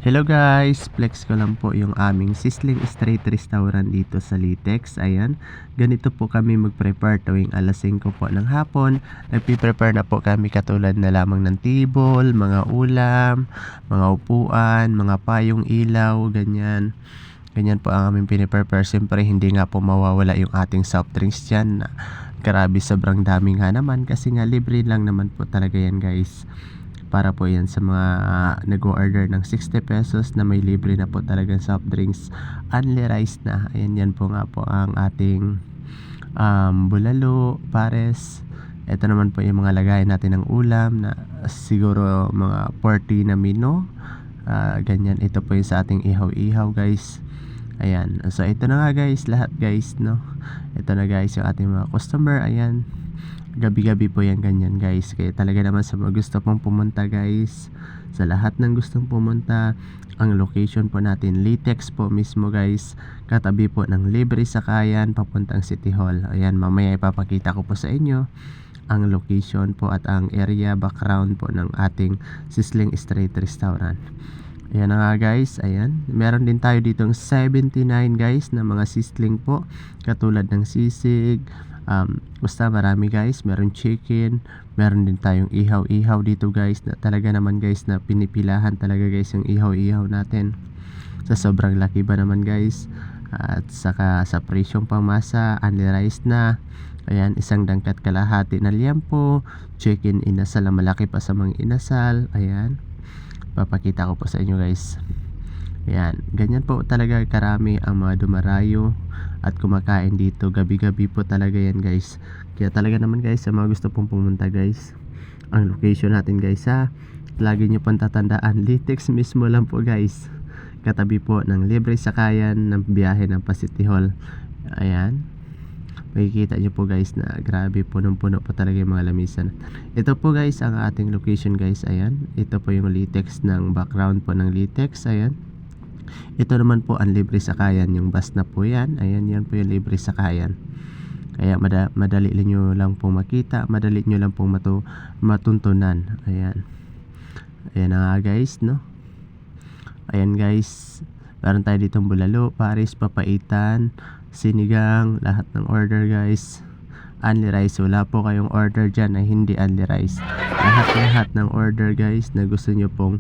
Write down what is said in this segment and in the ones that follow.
Hello guys, flex ko lang po yung aming Sizzling Street Restaurant dito sa Litex. Ayan, ganito po kami mag-prepare tuwing alas 5 po ng hapon. Nagpi-prepare na po kami katulad na lamang ng table, mga ulam, mga upuan, mga payong ilaw, ganyan. Ganyan po ang aming piniprepare. Siyempre hindi nga po mawawala yung ating soft drinks dyan. Grabe, sobrang dami nga naman kasi nga libre lang naman po talaga yan guys. Para po yan sa mga nag-order ng 60 pesos na may libre na po talagang soft drinks, only rice na. Ayan, yan po nga po ang ating bulalo, pares. Ito naman po yung mga lagayan natin ng ulam na siguro mga 40 na mino. Ganyan, ito po yung sa ating ihaw-ihaw guys. Ayan, so ito na nga guys, lahat guys, no. Ito na guys yung ating mga customer. Ayan, gabi-gabi po yan ganyan guys. Kaya talaga naman sa mga gusto pong pumunta guys, sa lahat ng gustong pumunta, ang location po natin Litex po mismo guys, katabi po ng libre sakayan papuntang City Hall. Ayan, mamaya ipapakita ko po sa inyo ang location po at ang area background po ng ating Sizzling Street Restaurant. Ayan na nga guys, ayan. Meron din tayo ditong 79 guys na mga sizzling po, katulad ng sisig. Basta marami guys, meron chicken, meron din tayong ihaw-ihaw dito guys, na talaga naman guys na pinipilahan talaga guys yung ihaw-ihaw natin. Sa sobrang laki ba naman guys, at saka sa presyong pamasa, only rice na. Ayan, isang dangkat kalahati na liampo, chicken inasal na malaki pa sa mga inasal. Ayan, papakita ko po sa inyo guys. Ayan, ganyan po talaga karami ang mga dumarayo at kumakain dito. Gabi-gabi po talaga yan guys. Kaya talaga naman guys, sa mga gusto pong pumunta guys, ang location natin guys lagi nyo pong tatandaan, Litex mismo lang po guys, katabi po ng libre sakayan ng biyahe ng City Hall. Ayan, makikita nyo po guys na grabe, punong-puno po talaga yung mga lamisan. Ito po guys ang ating location guys. Ayan, ito po yung Litex ng background po ng Litex. Ayan, ito naman po ang libre sakayan, yung bus na po yan. Ayan, yan po yung libre sakayan. Kaya madali nyo lang pong makita, madali nyo lang pong matuntunan. Ayan, ayan na nga guys, no. Ayan guys, meron tayo ditong bulalo, pares, papaitan, sinigang, lahat ng order guys. Only rice, wala po kayong order dyan na hindi only rice. Lahat ng order guys na gusto nyo pong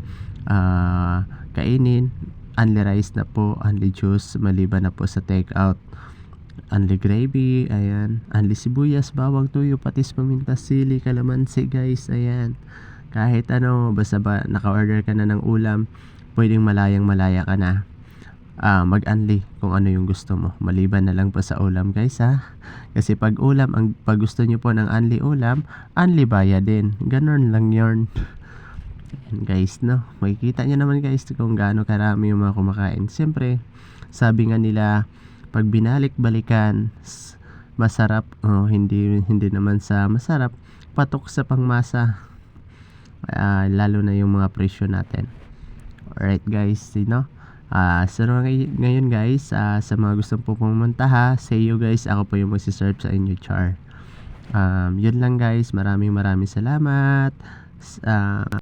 kainin, only rice na po, only juice, maliban na po sa take out. Only gravy, ayan, only sibuyas, bawang, tuyo, patis, paminta, sili, kalamansi guys. Ayan, kahit ano, basta ba naka-order ka na ng ulam, pwedeng malaya ka na. Mag-unli kung ano yung gusto mo, maliban na lang po sa ulam guys kasi pag ulam, pag gusto nyo po ng unli ulam, unli bayad din, ganon lang yun. Ayan guys, no, makikita nyo naman guys kung gaano karami yung mga kumakain. Siyempre, sabi nga nila, pag binalik-balikan, masarap. Hindi naman sa masarap, patok sa pangmasa. Lalo na yung mga presyo natin. Alright guys, so ngayon guys, sa mga gustong pumunta say you guys, ako po yung magsiserve sa inyo, char. Yun lang guys, maraming salamat.